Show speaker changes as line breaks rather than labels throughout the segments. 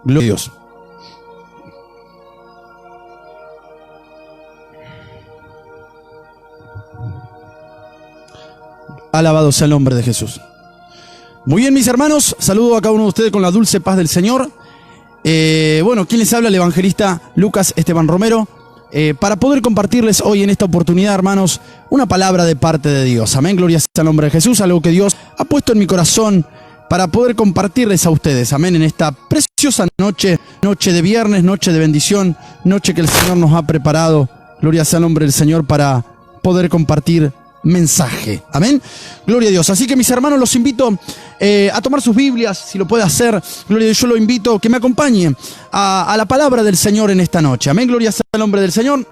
Gloria a Dios. Alabado sea el nombre de Jesús. Muy bien, mis hermanos, saludo a cada uno de ustedes con la dulce paz del Señor. Bueno, ¿quién les habla? El evangelista Lucas Esteban Romero, para poder compartirles hoy en esta oportunidad, hermanos, una palabra de parte de Dios. Amén, gloria sea el nombre de Jesús, algo que Dios ha puesto en mi corazón para poder compartirles a ustedes. Amén, en esta preciosa noche, noche de viernes, noche de bendición, noche que el Señor nos ha preparado. Gloria sea el nombre del Señor para poder compartir mensaje. Amén. Gloria a Dios. Así que, mis hermanos, los invito a tomar sus Biblias, si lo puede hacer. Gloria a Dios. Yo lo invito a que me acompañe a la palabra del Señor en esta noche. Amén. Gloria sea el nombre del Señor.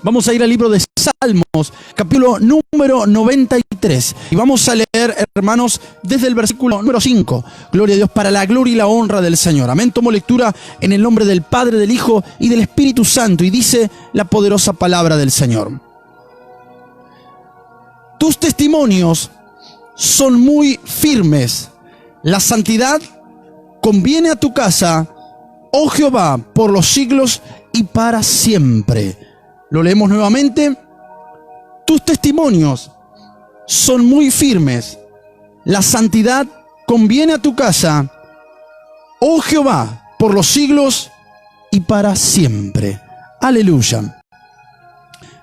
Vamos a ir al libro de Salmos, capítulo número 93. Y vamos a leer, hermanos, desde el versículo número 5. Gloria a Dios, para la gloria y la honra del Señor. Amén. Tomo lectura en el nombre del Padre, del Hijo y del Espíritu Santo. Y dice la poderosa palabra del Señor. Tus testimonios son muy firmes. La santidad conviene a tu casa, oh Jehová, por los siglos y para siempre. Lo leemos nuevamente. Tus testimonios son muy firmes. La santidad conviene a tu casa, oh Jehová, por los siglos y para siempre. Aleluya.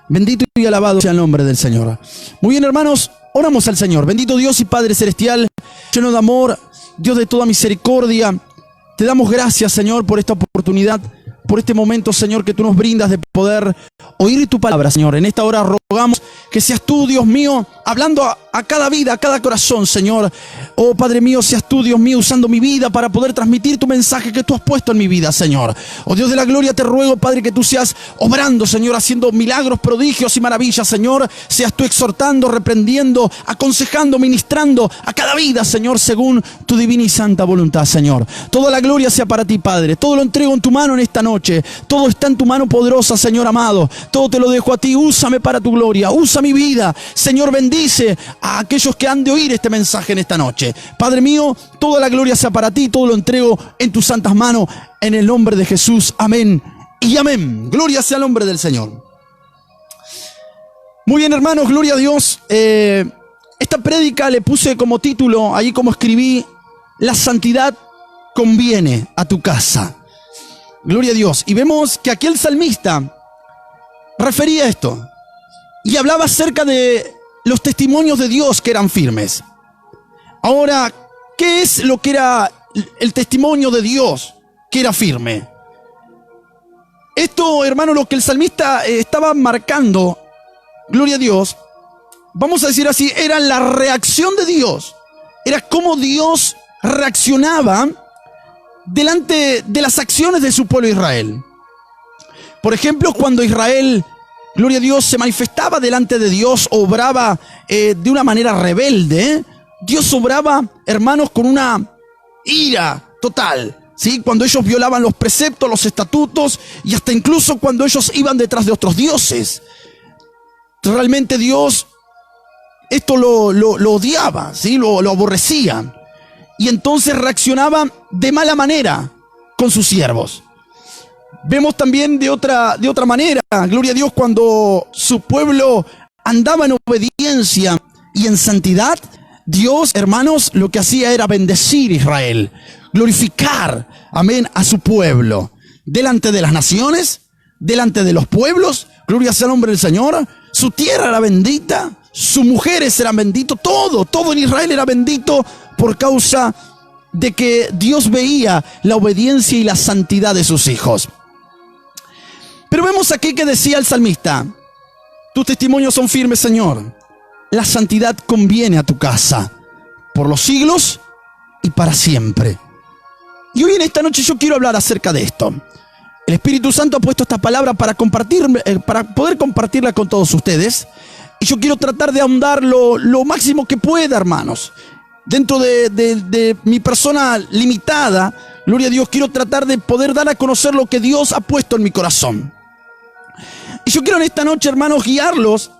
Bendito y alabado sea el nombre del Señor. Muy bien, hermanos, oramos al Señor. Bendito Dios y Padre Celestial, lleno de amor, Dios de toda misericordia, te damos gracias, Señor, por esta oportunidad, por este momento, Señor, que tú nos brindas de poder oír tu palabra, Señor. En esta hora rogamos que seas tú, Dios mío, hablando a cada vida, a cada corazón, Señor. Oh, Padre mío, seas tú, Dios mío, usando mi vida para poder transmitir tu mensaje que tú has puesto en mi vida, Señor. Oh, Dios de la gloria, te ruego, Padre, que tú seas obrando, Señor, haciendo milagros, prodigios y maravillas, Señor. Seas tú exhortando, reprendiendo, aconsejando, ministrando a cada vida, Señor, según tu divina y santa voluntad, Señor. Toda la gloria sea para ti, Padre. Todo lo entrego en tu mano en esta noche. Todo está en tu mano poderosa, Señor amado. Todo te lo dejo a ti. Úsame para tu gloria. Usa mi vida. Señor, bendice a aquellos que han de oír este mensaje en esta noche. Padre mío, toda la gloria sea para ti. Todo lo entrego en tus santas manos. En el nombre de Jesús. Amén y amén. Gloria sea el nombre del Señor. Muy bien, hermanos. Gloria a Dios. Esta prédica le puse como título, ahí como escribí, la santidad conviene a tu casa. Gloria a Dios. Y vemos que aquí el salmista refería esto y hablaba acerca de los testimonios de Dios que eran firmes. Ahora, ¿qué es lo que era el testimonio de Dios que era firme? Esto, hermano, lo que el salmista estaba marcando, gloria a Dios, vamos a decir así, era la reacción de Dios. Era cómo Dios reaccionaba delante de las acciones de su pueblo Israel. Por ejemplo, cuando Israel, gloria a Dios, se manifestaba delante de Dios, obraba de una manera rebelde, Dios obraba, hermanos, con una ira total, ¿sí? Cuando ellos violaban los preceptos, los estatutos y hasta incluso cuando ellos iban detrás de otros dioses. Realmente Dios esto lo odiaba, ¿sí? Lo aborrecía. Y entonces reaccionaba de mala manera con sus siervos. Vemos también de otra manera, gloria a Dios, cuando su pueblo andaba en obediencia y en santidad, Dios, hermanos, lo que hacía era bendecir a Israel, glorificar, amén, a su pueblo, delante de las naciones, delante de los pueblos, gloria sea el nombre del Señor. Su tierra era bendita, sus mujeres eran benditos, todo en Israel era bendito por causa de que Dios veía la obediencia y la santidad de sus hijos. Pero vemos aquí que decía el salmista: tus testimonios son firmes, Señor. La santidad conviene a tu casa por los siglos y para siempre. Y hoy en esta noche yo quiero hablar acerca de esto. El Espíritu Santo ha puesto esta palabra para poder compartirla con todos ustedes. Y yo quiero tratar de ahondar lo máximo que pueda, hermanos. Dentro de mi persona limitada, gloria a Dios, quiero tratar de poder dar a conocer lo que Dios ha puesto en mi corazón. Y yo quiero en esta noche, hermanos, guiarlos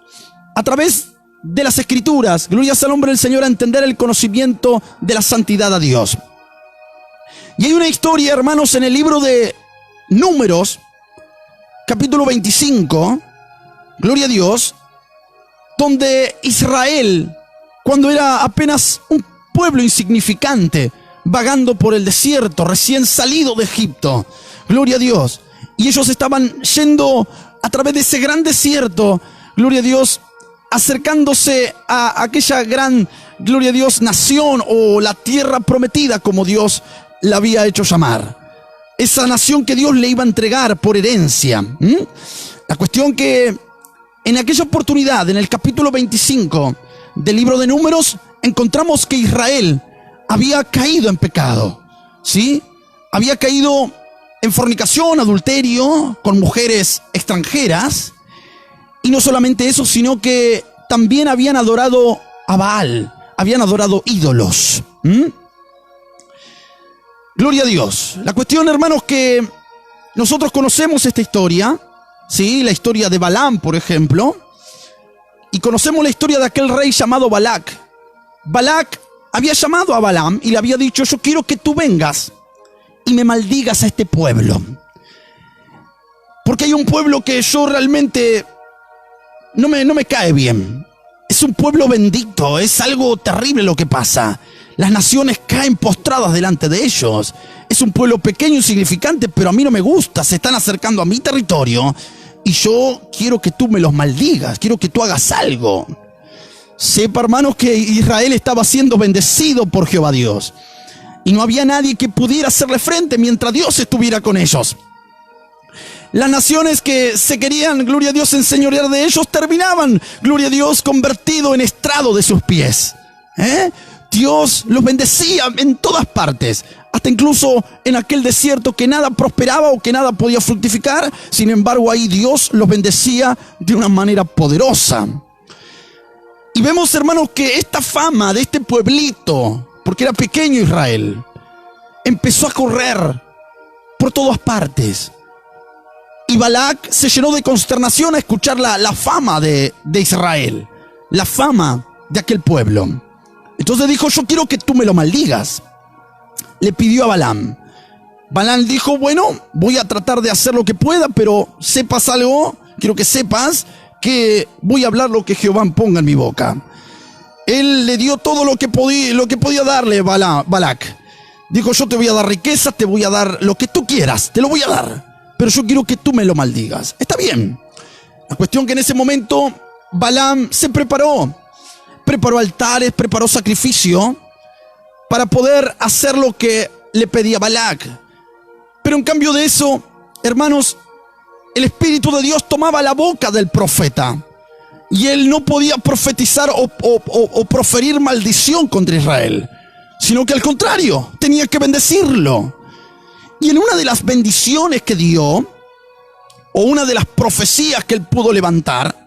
a través de las Escrituras, gloria sea al nombre del Señor, a entender el conocimiento de la santidad a Dios. Y hay una historia, hermanos, en el libro de Números, capítulo 25, gloria a Dios, donde Israel, cuando era apenas un pueblo insignificante, vagando por el desierto, recién salido de Egipto, gloria a Dios, y ellos estaban yendo a través de ese gran desierto, gloria a Dios, acercándose a aquella gran, gloria a Dios, nación o la tierra prometida, como Dios la había hecho llamar. Esa nación que Dios le iba a entregar por herencia. La cuestión que en aquella oportunidad, en el capítulo 25 del libro de Números, encontramos que Israel había caído en pecado, ¿sí? Había caído en fornicación, adulterio, con mujeres extranjeras. Y no solamente eso, sino que también habían adorado a Baal, habían adorado ídolos. Gloria a Dios. La cuestión, hermanos, que nosotros conocemos esta historia, ¿sí? La historia de Balaam, por ejemplo, y conocemos la historia de aquel rey llamado Balac. Balac había llamado a Balaam y le había dicho: yo quiero que tú vengas y me maldigas a este pueblo, porque hay un pueblo que yo realmente no me cae bien. Es un pueblo bendito, es algo terrible lo que pasa. Las naciones caen postradas delante de ellos. Es un pueblo pequeño, insignificante, pero a mí no me gusta. Se están acercando a mi territorio y yo quiero que tú me los maldigas, quiero que tú hagas algo. Sepa, hermanos, que Israel estaba siendo bendecido por Jehová Dios, y no había nadie que pudiera hacerle frente mientras Dios estuviera con ellos. Las naciones que se querían, gloria a Dios, enseñorear de ellos, terminaban, gloria a Dios, convertido en estrado de sus pies. Dios los bendecía en todas partes, hasta incluso en aquel desierto que nada prosperaba o que nada podía fructificar. Sin embargo, ahí Dios los bendecía de una manera poderosa. Y vemos, hermanos, que esta fama de este pueblito, porque era pequeño Israel, empezó a correr por todas partes. Y Balac se llenó de consternación a escuchar la fama de Israel, la fama de aquel pueblo. Entonces dijo: yo quiero que tú me lo maldigas. Le pidió a Balaam. Balaam dijo: bueno, voy a tratar de hacer lo que pueda, pero sepas algo, quiero que sepas que voy a hablar lo que Jehová ponga en mi boca. Él le dio todo lo que podía darle Balac. Dijo: yo te voy a dar riquezas, te voy a dar lo que tú quieras, te lo voy a dar, pero yo quiero que tú me lo maldigas. Está bien. La cuestión que en ese momento Balaam se preparó altares, preparó sacrificio para poder hacer lo que le pedía Balac. Pero en cambio de eso, hermanos, el Espíritu de Dios tomaba la boca del profeta y él no podía profetizar o proferir maldición contra Israel, sino que al contrario, tenía que bendecirlo. Y en una de las bendiciones que dio, o una de las profecías que él pudo levantar,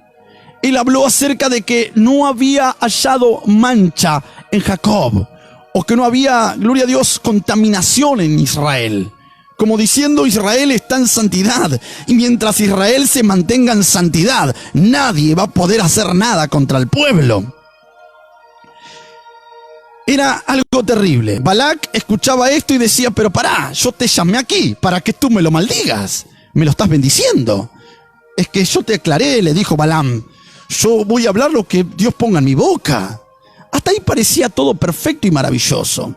él habló acerca de que no había hallado mancha en Jacob, o que no había, gloria a Dios, contaminación en Israel. Como diciendo: Israel está en santidad, y mientras Israel se mantenga en santidad, nadie va a poder hacer nada contra el pueblo. Era algo terrible. Balac escuchaba esto y decía: pero pará, yo te llamé aquí para que tú me lo maldigas. Me lo estás bendiciendo. Es que yo te aclaré, le dijo Balaam. Yo voy a hablar lo que Dios ponga en mi boca. Hasta ahí parecía todo perfecto y maravilloso.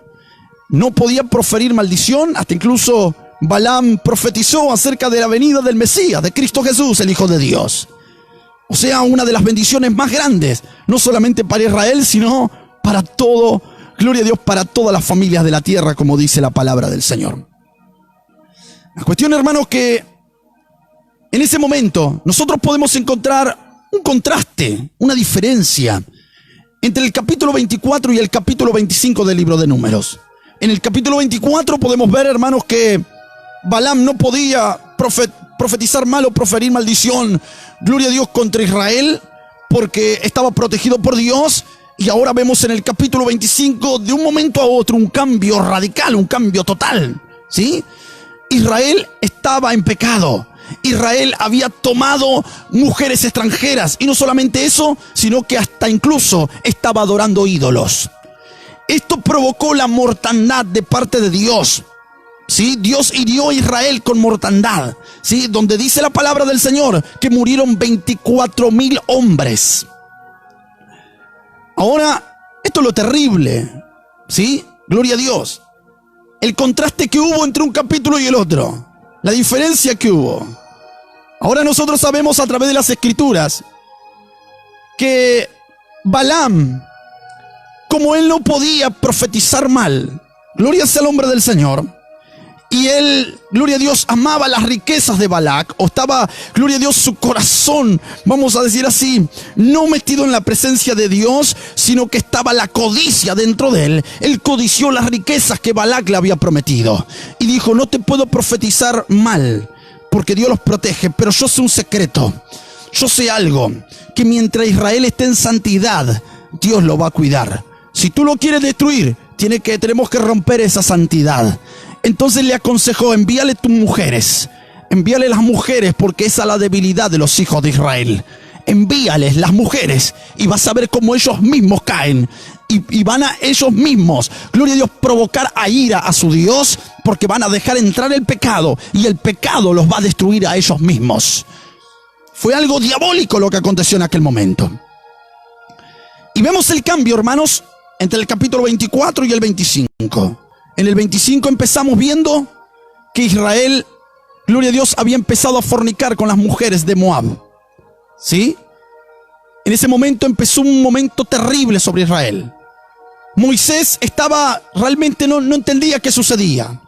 No podía proferir maldición, hasta incluso Balaam profetizó acerca de la venida del Mesías, de Cristo Jesús, el Hijo de Dios. O sea, una de las bendiciones más grandes, no solamente para Israel, sino para todo, gloria a Dios, para todas las familias de la tierra, como dice la palabra del Señor. La cuestión, hermanos, que en ese momento nosotros podemos encontrar un contraste, una diferencia entre el capítulo 24 y el capítulo 25 del libro de Números. En el capítulo 24 podemos ver, hermanos, que Balaam no podía profetizar mal o proferir maldición, gloria a Dios, contra Israel, porque estaba protegido por Dios. Y ahora vemos en el capítulo 25, de un momento a otro, un cambio radical, un cambio total, ¿sí? Israel estaba en pecado. Israel había tomado mujeres extranjeras, y no solamente eso, sino que hasta incluso estaba adorando ídolos. Esto provocó la mortandad de parte de Dios ¿sí? Dios hirió a Israel con mortandad, ¿sí? Donde dice la palabra del Señor que murieron 24,000 hombres. Ahora, esto es lo terrible, ¿sí? Gloria a Dios. El contraste que hubo entre un capítulo y el otro. La diferencia que hubo. Ahora nosotros sabemos a través de las Escrituras que Balaam, como él no podía profetizar mal, gloria sea al hombre del Señor, y él, gloria a Dios, amaba las riquezas de Balac, o estaba, gloria a Dios, su corazón, vamos a decir así, no metido en la presencia de Dios, sino que estaba la codicia dentro de él. Él codició las riquezas que Balac le había prometido. Y dijo, no te puedo profetizar mal, porque Dios los protege, pero yo sé un secreto. Yo sé algo, que mientras Israel esté en santidad, Dios lo va a cuidar. Si tú lo quieres destruir, tenemos que romper esa santidad. Entonces le aconsejó, envíale tus mujeres, envíale las mujeres, porque esa es la debilidad de los hijos de Israel. Envíales las mujeres y vas a ver cómo ellos mismos caen y van a ellos mismos, gloria a Dios, provocar a ira a su Dios, porque van a dejar entrar el pecado y el pecado los va a destruir a ellos mismos. Fue algo diabólico lo que aconteció en aquel momento. Y vemos el cambio, hermanos, entre el capítulo 24 y el 25. En el 25 empezamos viendo que Israel, gloria a Dios, había empezado a fornicar con las mujeres de Moab. ¿Sí? En ese momento empezó un momento terrible sobre Israel. Moisés estaba, realmente no entendía qué sucedía.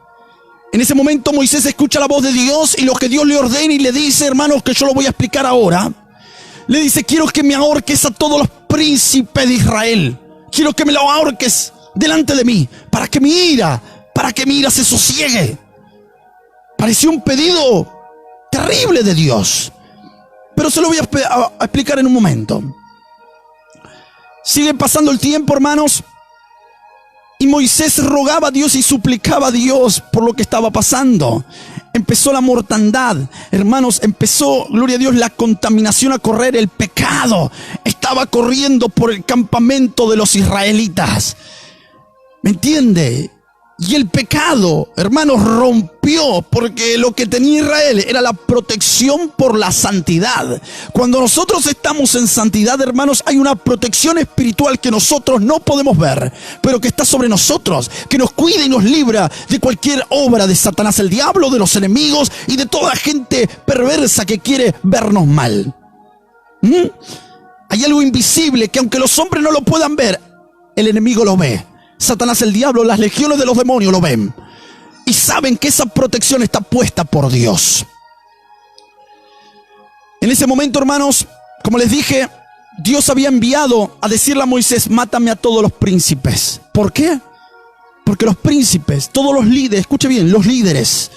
En ese momento Moisés escucha la voz de Dios y lo que Dios le ordena y le dice, hermanos, que yo lo voy a explicar ahora. Le dice, quiero que me ahorques a todos los príncipes de Israel. Quiero que me lo ahorques delante de mí, para que mi ira se sosiegue. Pareció un pedido terrible de Dios, pero se lo voy a explicar en un momento. Sigue pasando el tiempo, hermanos, y Moisés rogaba a Dios y suplicaba a Dios por lo que estaba pasando. Empezó la mortandad, hermanos, empezó, gloria a Dios, la contaminación a correr, el pecado estaba corriendo por el campamento de los israelitas. ¿Me entiende? Y el pecado, hermanos, rompió, porque lo que tenía Israel era la protección por la santidad. Cuando nosotros estamos en santidad, hermanos, hay una protección espiritual que nosotros no podemos ver, pero que está sobre nosotros, que nos cuida y nos libra de cualquier obra de Satanás, el diablo, de los enemigos y de toda gente perversa que quiere vernos mal. Hay algo invisible que aunque los hombres no lo puedan ver, el enemigo lo ve. Satanás, el diablo, las legiones de los demonios lo ven y saben que esa protección está puesta por Dios. En ese momento, hermanos, como les dije, Dios había enviado a decirle a Moisés, mátame a todos los príncipes. ¿Por qué? Porque los príncipes, todos los líderes, escuche bien, los líderes,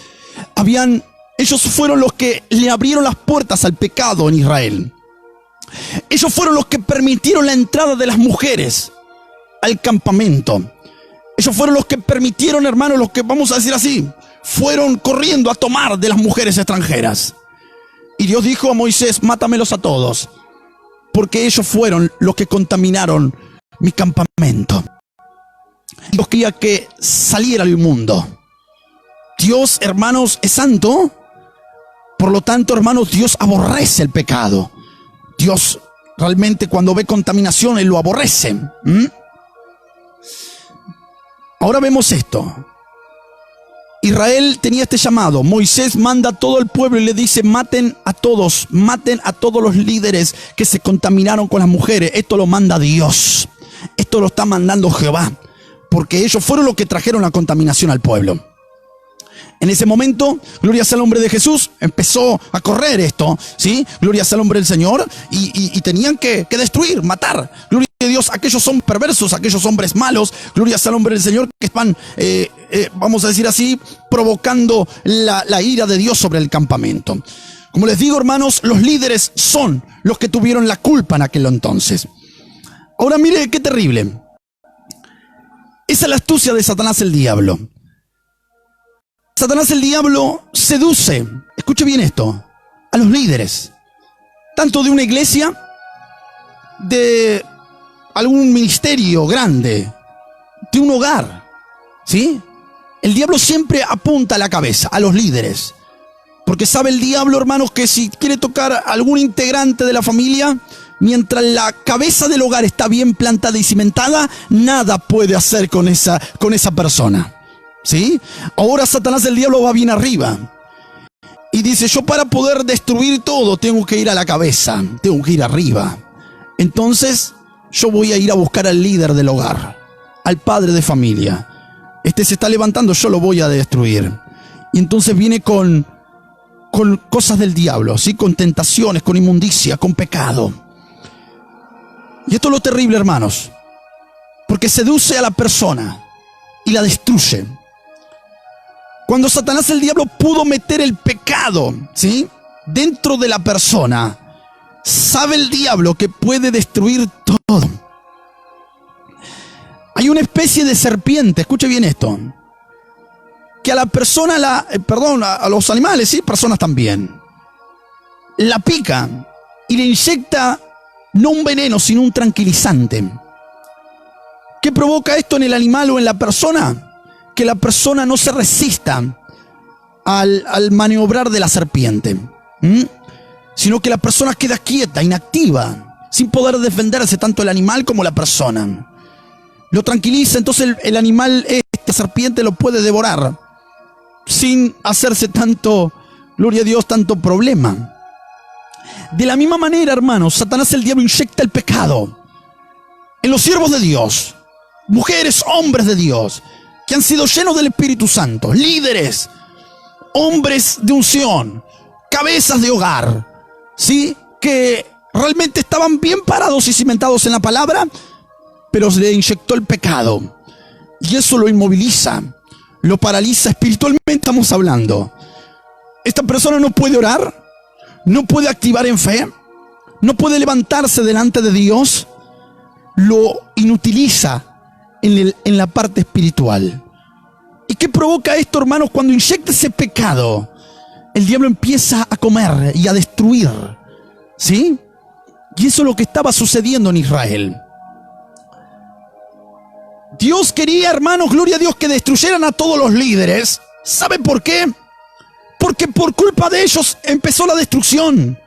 ellos fueron los que le abrieron las puertas al pecado en Israel. Ellos fueron los que permitieron la entrada de las mujeres al campamento. Ellos fueron los que permitieron, hermanos, los que, vamos a decir así, fueron corriendo a tomar de las mujeres extranjeras. Y Dios dijo a Moisés, mátamelos a todos, porque ellos fueron los que contaminaron mi campamento. Dios quería que saliera al mundo. Dios, hermanos, es santo. Por lo tanto, hermanos, Dios aborrece el pecado. Dios realmente cuando ve contaminación, Él lo aborrece. Ahora vemos esto. Israel tenía este llamado. Moisés manda a todo el pueblo y le dice, maten a todos los líderes que se contaminaron con las mujeres. Esto lo manda Dios. Esto lo está mandando Jehová, porque ellos fueron los que trajeron la contaminación al pueblo. En ese momento, gloria sea al nombre de Jesús, empezó a correr esto, ¿sí? Gloria sea al nombre del Señor, y tenían que destruir, matar. Gloria a Dios, aquellos hombres perversos, aquellos hombres malos, gloria sea al nombre del Señor, que están, vamos a decir así, provocando la ira de Dios sobre el campamento. Como les digo, hermanos, los líderes son los que tuvieron la culpa en aquel entonces. Ahora mire qué terrible. Esa es la astucia de Satanás el diablo. Satanás el diablo seduce, escuche bien esto, a los líderes, tanto de una iglesia, de algún ministerio grande, de un hogar, ¿sí? El diablo siempre apunta a la cabeza, a los líderes. Porque sabe el diablo, hermanos, que si quiere tocar a algún integrante de la familia, mientras la cabeza del hogar está bien plantada y cimentada, nada puede hacer con esa persona. ¿Sí? Ahora Satanás, el diablo, va bien arriba. Y dice, yo para poder destruir todo tengo que ir a la cabeza, tengo que ir arriba. Entonces yo voy a ir a buscar al líder del hogar, al padre de familia. Este se está levantando, yo lo voy a destruir. Y entonces viene con cosas del diablo, ¿sí? Con tentaciones, con inmundicia, con pecado. Y esto es lo terrible, hermanos, porque seduce a la persona y la destruye. Cuando Satanás, el diablo, pudo meter el pecado, ¿sí?, dentro de la persona, sabe el diablo que puede destruir todo. Hay una especie de serpiente, escuche bien esto, que a la persona, a los animales, ¿sí?, personas también, la pica y le inyecta no un veneno, sino un tranquilizante. ¿Qué provoca esto en el animal o en la persona? Que la persona no se resista al maniobrar de la serpiente, sino que la persona queda quieta, inactiva, sin poder defenderse tanto el animal como la persona. Lo tranquiliza, entonces el animal, esta serpiente, lo puede devorar sin hacerse tanto, gloria a Dios, tanto problema. De la misma manera, hermanos, Satanás, el diablo, inyecta el pecado en los siervos de Dios, mujeres, hombres de Dios, que han sido llenos del Espíritu Santo, líderes, hombres de unción, cabezas de hogar, ¿sí?, que realmente estaban bien parados y cimentados en la palabra, pero se le inyectó el pecado. Y eso lo inmoviliza, lo paraliza espiritualmente, estamos hablando. Esta persona no puede orar, no puede activar en fe, no puede levantarse delante de Dios, lo inutiliza en la parte espiritual. ¿Y qué provoca esto, hermanos? Cuando inyecta ese pecado, el diablo empieza a comer y a destruir, ¿sí? Y eso es lo que estaba sucediendo en Israel. Dios quería, hermanos, gloria a Dios, que destruyeran a todos los líderes. ¿Saben por qué? Porque por culpa de ellos empezó la destrucción.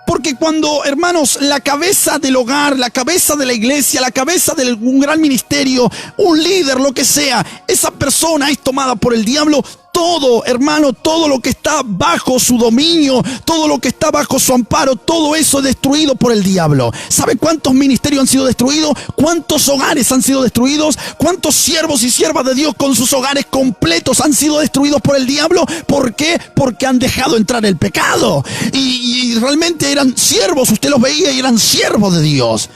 Porque cuando, hermanos, la cabeza del hogar, la cabeza de la iglesia, la cabeza de un gran ministerio, un líder, lo que sea, esa persona es tomada por el diablo, todo, hermano, todo lo que está bajo su dominio, todo lo que está bajo su amparo, todo eso es destruido por el diablo. ¿Sabe cuántos ministerios han sido destruidos? ¿Cuántos hogares han sido destruidos? ¿Cuántos siervos y siervas de Dios con sus hogares completos han sido destruidos por el diablo? ¿Por qué? Porque han dejado entrar el pecado. Y realmente eran siervos, usted los veía y eran siervos de Dios.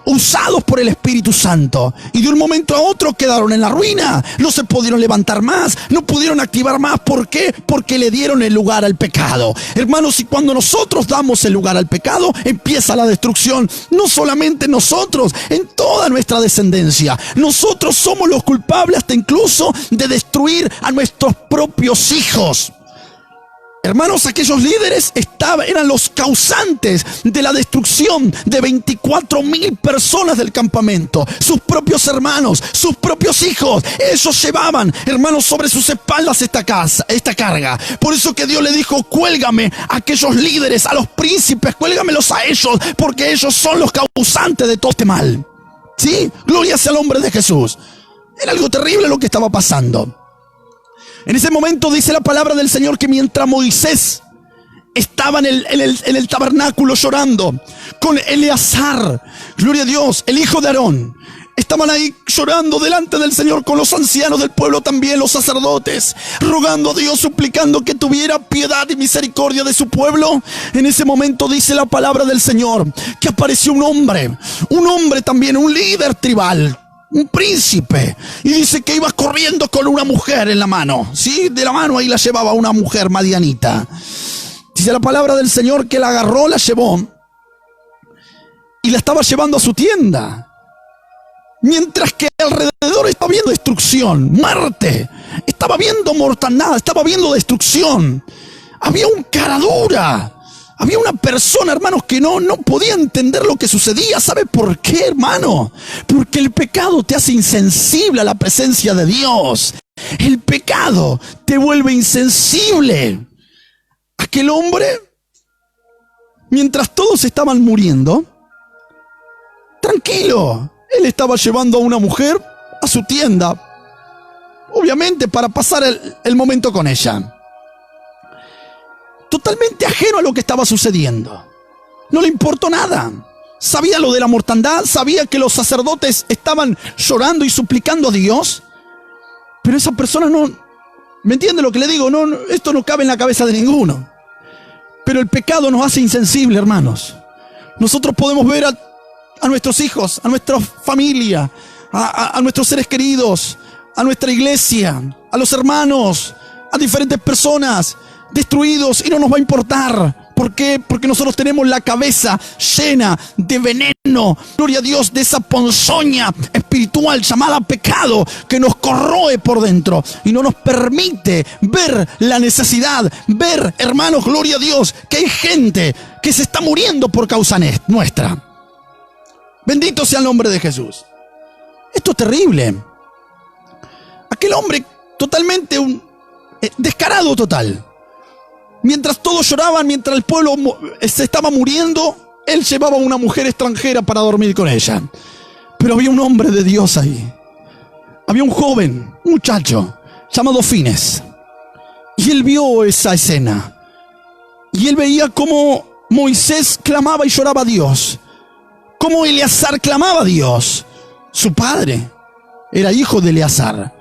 Usados por el Espíritu Santo, y de un momento a otro quedaron en la ruina, no se pudieron levantar más, no pudieron activar más. ¿Por qué? Porque le dieron el lugar al pecado. Hermanos, y cuando nosotros damos el lugar al pecado, empieza la destrucción, no solamente nosotros, en toda nuestra descendencia. Nosotros somos los culpables hasta incluso de destruir a nuestros propios hijos. Hermanos, aquellos líderes eran los causantes de la destrucción de 24,000 personas del campamento. Sus propios hermanos, sus propios hijos, ellos llevaban, hermanos, sobre sus espaldas esta carga. Por eso que Dios le dijo, cuélgame a aquellos líderes, a los príncipes, cuélgamelos a ellos, porque ellos son los causantes de todo este mal. ¿Sí? Gloria sea al nombre de Jesús. Era algo terrible lo que estaba pasando. En ese momento dice la palabra del Señor que mientras Moisés estaba en el tabernáculo llorando con Eleazar, gloria a Dios, el hijo de Aarón, estaban ahí llorando delante del Señor con los ancianos del pueblo también, los sacerdotes, rogando a Dios, suplicando que tuviera piedad y misericordia de su pueblo. En ese momento dice la palabra del Señor que apareció un hombre también, un líder tribal, un príncipe, y dice que iba corriendo con una mujer en la mano, ¿sí? De la mano ahí la llevaba una mujer madianita. Dice la palabra del Señor que la agarró, la llevó y la estaba llevando a su tienda, mientras que alrededor estaba viendo destrucción, muerte, estaba viendo mortandad, estaba viendo destrucción. Había un cara dura. Había una persona, hermanos, que no podía entender lo que sucedía. ¿Sabe por qué, hermano? Porque el pecado te hace insensible a la presencia de Dios. El pecado te vuelve insensible. Aquel hombre, mientras todos estaban muriendo, tranquilo, él estaba llevando a una mujer a su tienda, obviamente para pasar el momento con ella. Totalmente ajeno a lo que estaba sucediendo. No le importó nada. Sabía lo de la mortandad, sabía que los sacerdotes estaban llorando y suplicando a Dios, pero esa persona no... ¿Me entiende lo que le digo? No, esto no cabe en la cabeza de ninguno. Pero el pecado nos hace insensibles, hermanos. Nosotros podemos ver a nuestros hijos, a nuestra familia, a nuestros seres queridos, a nuestra iglesia, a los hermanos, a diferentes personas destruidos y no nos va a importar. ¿Por qué? Porque nosotros tenemos la cabeza llena de veneno, gloria a Dios, de esa ponzoña espiritual llamada pecado que nos corroe por dentro y no nos permite ver la necesidad, ver, hermanos, gloria a Dios, que hay gente que se está muriendo por causa nuestra. Bendito sea el nombre de Jesús. Esto es terrible. Aquel hombre totalmente descarado total. Mientras todos lloraban, mientras el pueblo se estaba muriendo, él llevaba a una mujer extranjera para dormir con ella. Pero había un hombre de Dios ahí. Había un joven, un muchacho, llamado Fines. Y él vio esa escena. Y él veía cómo Moisés clamaba y lloraba a Dios. Cómo Eleazar clamaba a Dios. Su padre era hijo de Eleazar.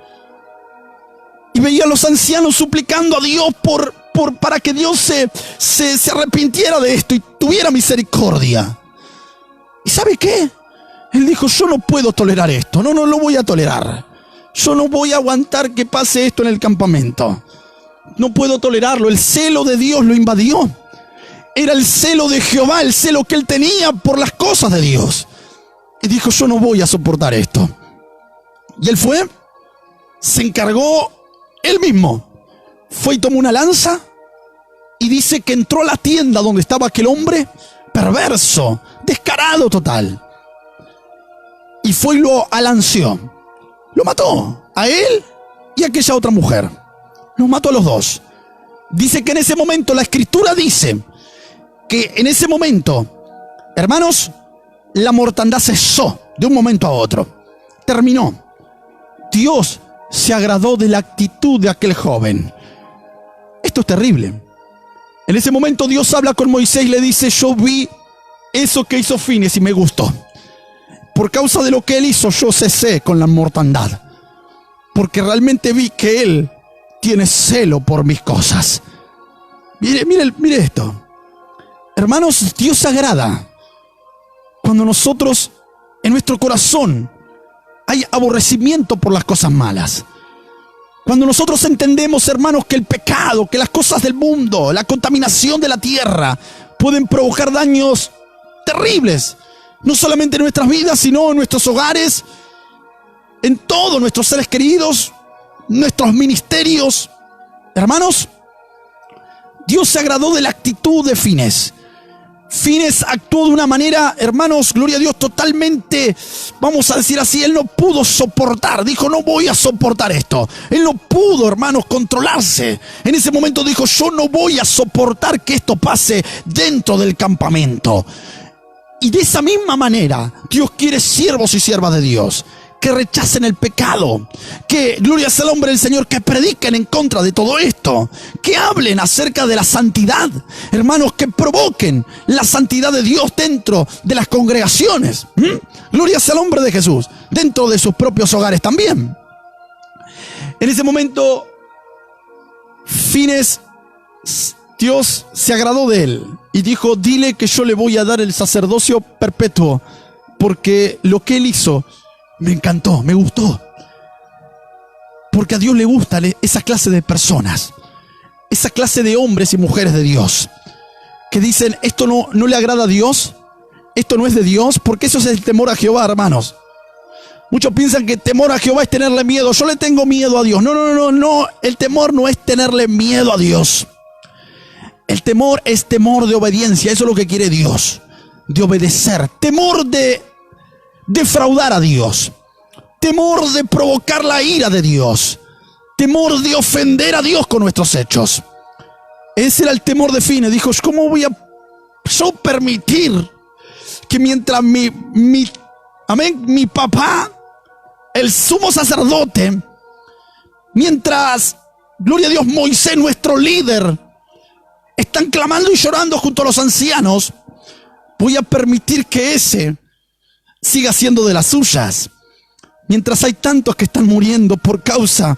Y veía a los ancianos suplicando a Dios para que Dios se arrepintiera de esto y tuviera misericordia. ¿Y sabe qué? Él dijo, yo no puedo tolerar esto, no lo voy a tolerar. Yo no voy a aguantar que pase esto en el campamento. No puedo tolerarlo, el celo de Dios lo invadió. Era el celo de Jehová, el celo que él tenía por las cosas de Dios. Y dijo, yo no voy a soportar esto. Y él fue, se encargó él mismo. Fue y tomó una lanza y dice que entró a la tienda donde estaba aquel hombre perverso, descarado total. Y fue y lo alanceó. Lo mató a él y a aquella otra mujer. Los mató a los dos. Dice que en ese momento, la escritura dice que en ese momento, hermanos, la mortandad cesó de un momento a otro. Terminó. Dios se agradó de la actitud de aquel joven. Esto es terrible. En ese momento Dios habla con Moisés y le dice, yo vi eso que hizo Fines y me gustó. Por causa de lo que él hizo, yo cesé con la mortandad. Porque realmente vi que él tiene celo por mis cosas. Mire esto. Hermanos, Dios se agrada cuando nosotros, en nuestro corazón, hay aborrecimiento por las cosas malas. Cuando nosotros entendemos, hermanos, que el pecado, que las cosas del mundo, la contaminación de la tierra pueden provocar daños terribles, no solamente en nuestras vidas, sino en nuestros hogares, en todos nuestros seres queridos, nuestros ministerios. Hermanos, Dios se agradó de la actitud de Fines. Fines actuó de una manera, hermanos, gloria a Dios, totalmente, vamos a decir así, él no pudo soportar, dijo, no voy a soportar esto. Él no pudo, hermanos, controlarse. En ese momento dijo, yo no voy a soportar que esto pase dentro del campamento. Y de esa misma manera, Dios quiere siervos y siervas de Dios que rechacen el pecado, que, gloria sea al hombre del Señor, que prediquen en contra de todo esto, que hablen acerca de la santidad, hermanos, que provoquen la santidad de Dios dentro de las congregaciones. Gloria sea al hombre de Jesús, dentro de sus propios hogares también. En ese momento, Fines, Dios se agradó de él y dijo, dile que yo le voy a dar el sacerdocio perpetuo, porque lo que él hizo me encantó, me gustó. Porque a Dios le gusta esa clase de personas, esa clase de hombres y mujeres de Dios, que dicen, esto no le agrada a Dios, esto no es de Dios, porque eso es el temor a Jehová, hermanos. Muchos piensan que temor a Jehová es tenerle miedo. Yo le tengo miedo a Dios. No, el temor no es tenerle miedo a Dios. El temor es temor de obediencia, eso es lo que quiere Dios, de obedecer. Temor de defraudar a Dios, temor de provocar la ira de Dios, temor de ofender a Dios con nuestros hechos. Ese era el temor de Fines. Dijo, ¿cómo voy a yo permitir que mientras mi papá, el sumo sacerdote, mientras, gloria a Dios, Moisés, nuestro líder, están clamando y llorando junto a los ancianos, voy a permitir que ese siga siendo de las suyas? Mientras hay tantos que están muriendo por causa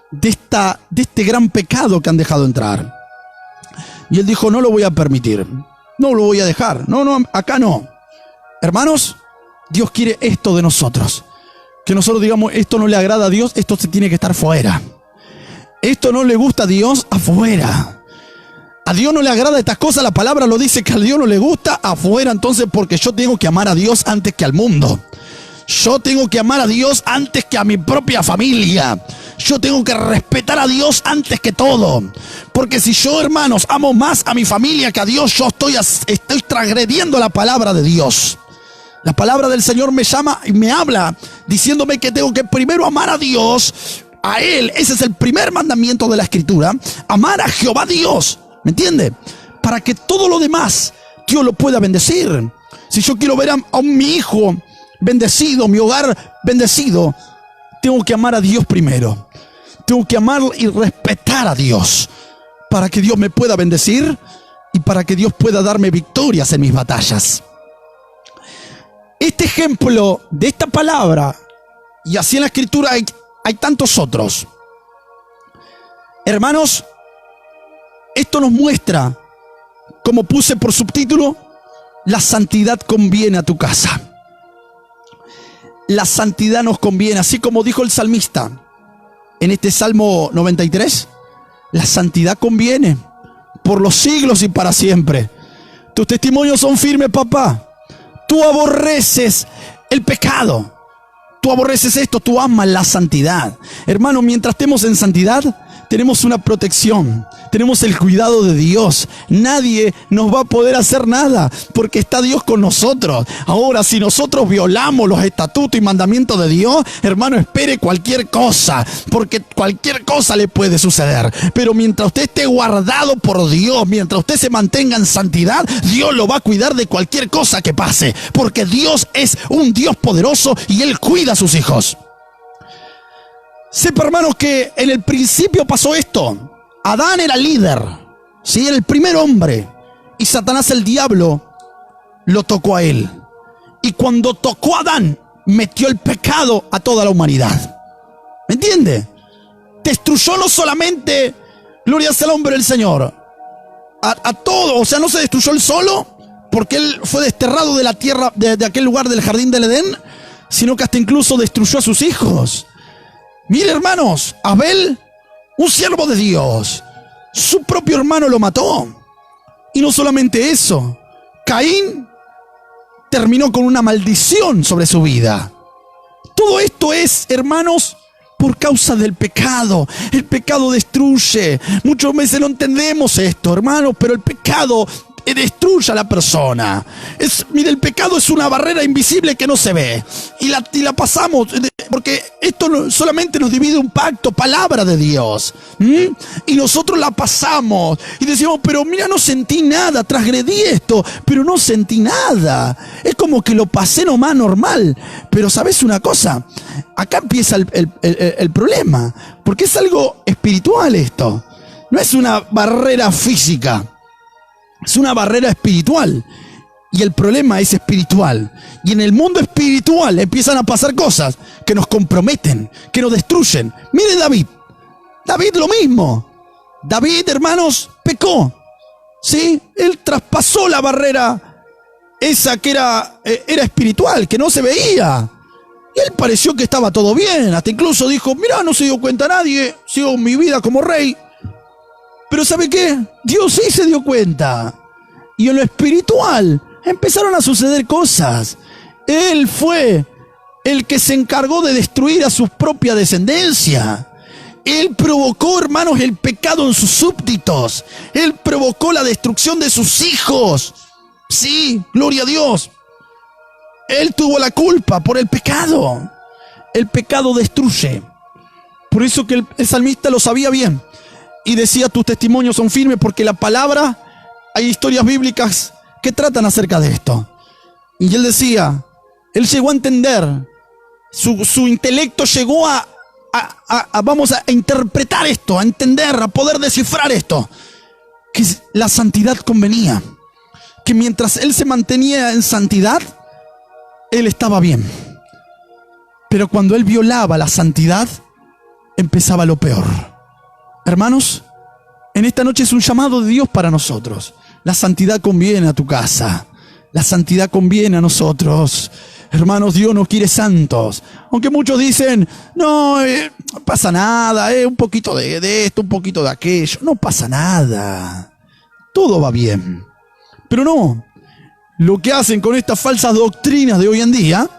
de este gran pecado que han dejado entrar. Y él dijo, no lo voy a permitir, no lo voy a dejar, no, acá no. Hermanos, Dios quiere esto de nosotros, que nosotros digamos, esto no le agrada a Dios, esto se tiene que estar fuera. Esto no le gusta a Dios, afuera. A Dios no le agrada estas cosas, la palabra lo dice que a Dios no le gusta, afuera. Entonces, porque yo tengo que amar a Dios antes que al mundo. Yo tengo que amar a Dios antes que a mi propia familia. Yo tengo que respetar a Dios antes que todo. Porque si yo, hermanos, amo más a mi familia que a Dios, yo estoy transgrediendo la palabra de Dios. La palabra del Señor me llama y me habla diciéndome que tengo que primero amar a Dios, a Él. Ese es el primer mandamiento de la Escritura. Amar a Jehová Dios. ¿Me entiende? Para que todo lo demás Dios lo pueda bendecir. Si yo quiero ver a mi hijo bendecido, mi hogar bendecido, tengo que amar a Dios primero. Tengo que amar y respetar a Dios para que Dios me pueda bendecir y para que Dios pueda darme victorias en mis batallas. Este ejemplo de esta palabra, y así en la Escritura hay tantos otros. Hermanos, esto nos muestra, como puse por subtítulo, la santidad conviene a tu casa. La santidad nos conviene, así como dijo el salmista en este Salmo 93, la santidad conviene por los siglos y para siempre. Tus testimonios son firmes, papá. Tú aborreces el pecado. Tú aborreces esto, tú amas la santidad. Hermano, mientras estemos en santidad, tenemos una protección, tenemos el cuidado de Dios. Nadie nos va a poder hacer nada porque está Dios con nosotros. Ahora, si nosotros violamos los estatutos y mandamientos de Dios, hermano, espere cualquier cosa, porque cualquier cosa le puede suceder. Pero mientras usted esté guardado por Dios, mientras usted se mantenga en santidad, Dios lo va a cuidar de cualquier cosa que pase, porque Dios es un Dios poderoso y Él cuida a sus hijos. Sepa, hermanos, que en el principio pasó esto. Adán era líder, ¿sí? Era el primer hombre. Y Satanás, el diablo, lo tocó a él. Y cuando tocó a Adán, metió el pecado a toda la humanidad. ¿Me entiende? Destruyó no solamente, gloria sea al hombre del Señor, a todo. O sea, no se destruyó él solo, porque él fue desterrado de la tierra, de aquel lugar del jardín del Edén, sino que hasta incluso destruyó a sus hijos. Mire, hermanos, Abel, un siervo de Dios, su propio hermano lo mató. Y no solamente eso, Caín terminó con una maldición sobre su vida. Todo esto es, hermanos, por causa del pecado. El pecado destruye. Muchas veces no entendemos esto, hermanos, pero el pecado destruye a la persona. Mire, el pecado es una barrera invisible que no se ve. Y la pasamos, porque esto solamente nos divide un pacto, palabra de Dios. Y nosotros la pasamos. Y decimos, pero mira, no sentí nada, transgredí esto, pero no sentí nada. Es como que lo pasé nomás normal. Pero ¿sabes una cosa? Acá empieza el problema. Porque es algo espiritual esto. No es una barrera física. Es una barrera espiritual. Y el problema es espiritual. Y en el mundo espiritual empiezan a pasar cosas que nos comprometen, que nos destruyen. Mire David. David lo mismo. David, hermanos, pecó. ¿Sí? Él traspasó la barrera esa que era espiritual, que no se veía. Y él pareció que estaba todo bien. Hasta incluso dijo, mirá, no se dio cuenta nadie. Sigo mi vida como rey. Pero ¿sabe qué? Dios sí se dio cuenta. Y en lo espiritual empezaron a suceder cosas. Él fue el que se encargó de destruir a su propia descendencia. Él provocó, hermanos, el pecado en sus súbditos. Él provocó la destrucción de sus hijos. Sí, gloria a Dios. Él tuvo la culpa por el pecado. El pecado destruye. Por eso que el salmista lo sabía bien. Y decía, tus testimonios son firmes, porque la palabra, hay historias bíblicas que tratan acerca de esto. Y él decía, él llegó a entender, su intelecto llegó a interpretar esto, a entender, a poder descifrar esto, que la santidad convenía, que mientras él se mantenía en santidad, él estaba bien. Pero cuando él violaba la santidad, empezaba lo peor. Hermanos, en esta noche es un llamado de Dios para nosotros. La santidad conviene a tu casa. La santidad conviene a nosotros. Hermanos, Dios nos quiere santos. Aunque muchos dicen, no pasa nada, un poquito de esto, un poquito de aquello. No pasa nada. Todo va bien. Pero no. Lo que hacen con estas falsas doctrinas de hoy en día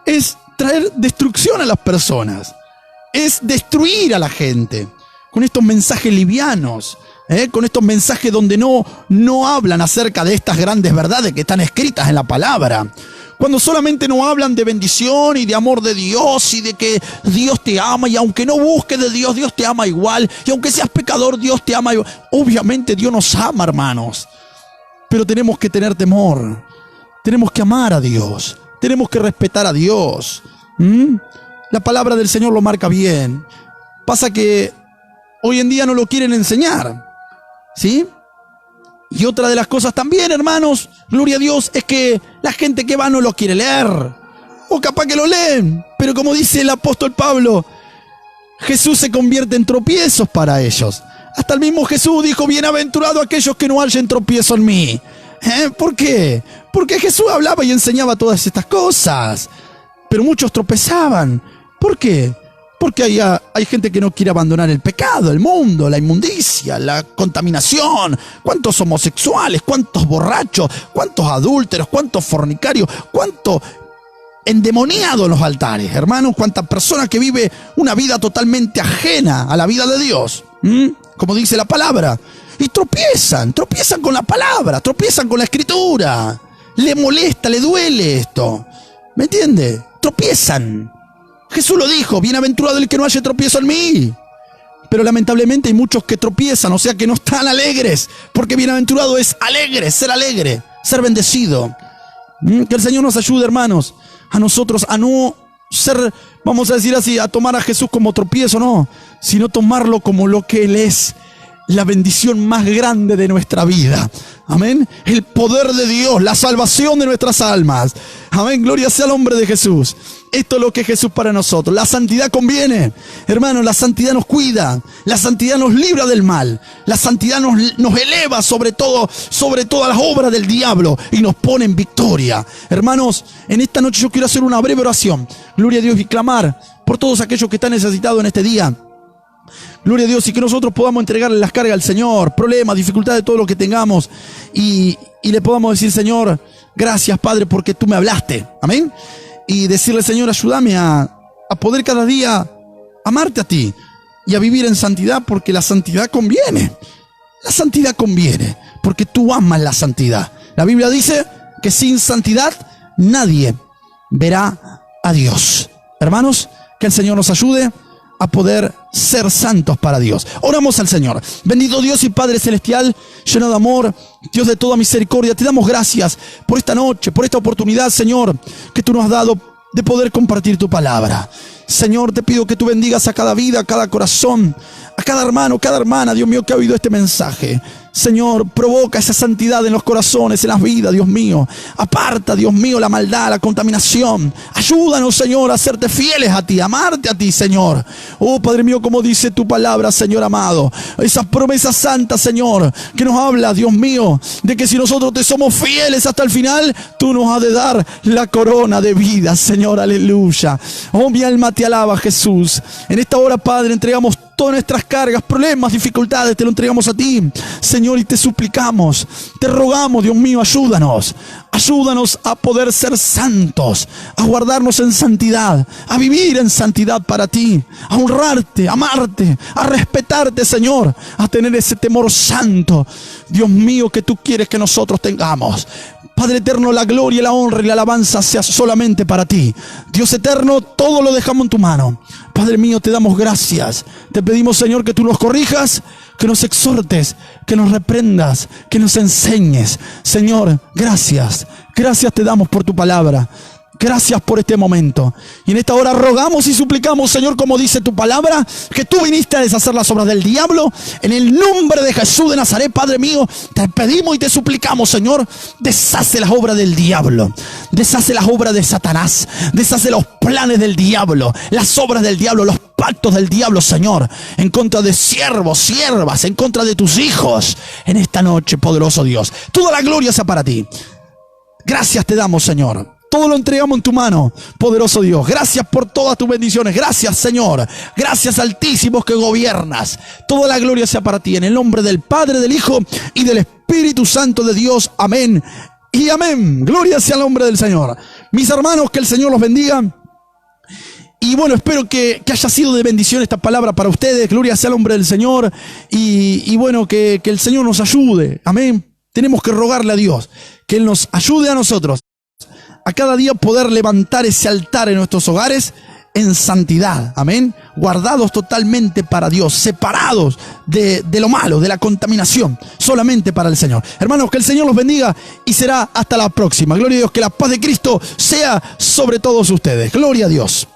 es traer destrucción a las personas. Es destruir a la gente. Con estos mensajes livianos. Con estos mensajes donde no hablan acerca de estas grandes verdades que están escritas en la palabra. Cuando solamente no hablan de bendición y de amor de Dios y de que Dios te ama, y aunque no busques de Dios, Dios te ama igual, y aunque seas pecador, Dios te ama igual. Obviamente Dios nos ama, hermanos, pero tenemos que tener temor, tenemos que amar a Dios, tenemos que respetar a Dios. La palabra del Señor lo marca bien. Pasa que hoy en día no lo quieren enseñar, ¿sí? Y otra de las cosas también, hermanos, gloria a Dios, es que la gente que va no lo quiere leer. O capaz que lo leen, pero como dice el apóstol Pablo, Jesús se convierte en tropiezos para ellos. Hasta el mismo Jesús dijo, bienaventurado aquellos que no hallen tropiezo en mí. ¿Por qué? Porque Jesús hablaba y enseñaba todas estas cosas. Pero muchos tropezaban. ¿Por qué? Porque hay gente que no quiere abandonar el pecado, el mundo, la inmundicia, la contaminación. ¿Cuántos homosexuales? ¿Cuántos borrachos? ¿Cuántos adúlteros? ¿Cuántos fornicarios? ¿Cuánto endemoniado en los altares? Hermanos, cuánta persona que vive una vida totalmente ajena a la vida de Dios. Como dice la palabra. Y tropiezan con la palabra, tropiezan con la escritura. Le molesta, le duele esto. ¿Me entiende? Tropiezan. Jesús lo dijo, bienaventurado el que no haya tropiezo en mí. Pero lamentablemente hay muchos que tropiezan, o sea que no están alegres, porque bienaventurado es alegre, ser bendecido. Que el Señor nos ayude, hermanos, a nosotros a no ser, vamos a decir así, a tomar a Jesús como tropiezo, no, sino tomarlo como lo que Él es, la bendición más grande de nuestra vida. Amén. El poder de Dios, la salvación de nuestras almas. Amén. Gloria sea al nombre de Jesús. Esto es lo que es Jesús para nosotros. La santidad conviene. Hermanos, la santidad nos cuida. La santidad nos libra del mal. La santidad nos eleva sobre todas las obras del diablo y nos pone en victoria. Hermanos, en esta noche yo quiero hacer una breve oración. Gloria a Dios, y clamar por todos aquellos que están necesitados en este día. Gloria a Dios, y que nosotros podamos entregarle las cargas al Señor, problemas, dificultades, todo lo que tengamos, y le podamos decir, Señor, gracias, Padre, porque tú me hablaste. Amén. Y decirle, Señor, ayúdame a poder cada día amarte a ti y a vivir en santidad, porque la santidad conviene. La santidad conviene, porque tú amas la santidad. La Biblia dice que sin santidad nadie verá a Dios. Hermanos, que el Señor nos ayude a poder ser santos para Dios. Oramos al Señor. Bendito Dios y Padre Celestial, lleno de amor, Dios de toda misericordia, te damos gracias por esta noche, por esta oportunidad, Señor, que tú nos has dado de poder compartir tu palabra. Señor, te pido que tú bendigas a cada vida, a cada corazón, a cada hermano, cada hermana, Dios mío, que ha oído este mensaje. Señor, provoca esa santidad en los corazones, en las vidas, Dios mío. Aparta, Dios mío, la maldad, la contaminación. Ayúdanos, Señor, a serte fieles a ti, a amarte a ti, Señor. Oh, Padre mío, como dice tu palabra, Señor amado. Esas promesas santas, Señor, que nos habla, Dios mío, de que si nosotros te somos fieles hasta el final, tú nos has de dar la corona de vida, Señor, aleluya. Oh, mi alma te alaba, Jesús. En esta hora, Padre, entregamos todas nuestras cargas, problemas, dificultades, te lo entregamos a ti, Señor, y te suplicamos, te rogamos, Dios mío, ayúdanos a poder ser santos, a guardarnos en santidad, a vivir en santidad para ti, a honrarte, a amarte, a respetarte, Señor, a tener ese temor santo, Dios mío, que tú quieres que nosotros tengamos. Padre eterno, la gloria, la honra y la alabanza sea solamente para ti. Dios eterno, todo lo dejamos en tu mano. Padre mío, te damos gracias. Te pedimos, Señor, que tú nos corrijas, que nos exhortes, que nos reprendas, que nos enseñes. Señor, gracias. Gracias te damos por tu palabra. Gracias por este momento. Y en esta hora rogamos y suplicamos, Señor, como dice tu palabra, que tú viniste a deshacer las obras del diablo. En el nombre de Jesús de Nazaret, Padre mío, te pedimos y te suplicamos, Señor, deshace las obras del diablo. Deshace las obras de Satanás. Deshace los planes del diablo, las obras del diablo, los pactos del diablo, Señor, en contra de siervos, siervas, en contra de tus hijos. En esta noche, poderoso Dios, toda la gloria sea para ti. Gracias te damos, Señor. Todo lo entregamos en tu mano, poderoso Dios. Gracias por todas tus bendiciones. Gracias, Señor. Gracias, Altísimo, que gobiernas. Toda la gloria sea para ti. En el nombre del Padre, del Hijo y del Espíritu Santo de Dios. Amén y amén. Gloria sea al nombre del Señor. Mis hermanos, que el Señor los bendiga. Y bueno, espero que haya sido de bendición esta palabra para ustedes. Gloria sea al nombre del Señor. Y bueno, que el Señor nos ayude. Amén. Tenemos que rogarle a Dios que Él nos ayude a nosotros a cada día poder levantar ese altar en nuestros hogares en santidad, amén, guardados totalmente para Dios, separados de lo malo, de la contaminación, solamente para el Señor. Hermanos, que el Señor los bendiga y será hasta la próxima. Gloria a Dios, que la paz de Cristo sea sobre todos ustedes. Gloria a Dios.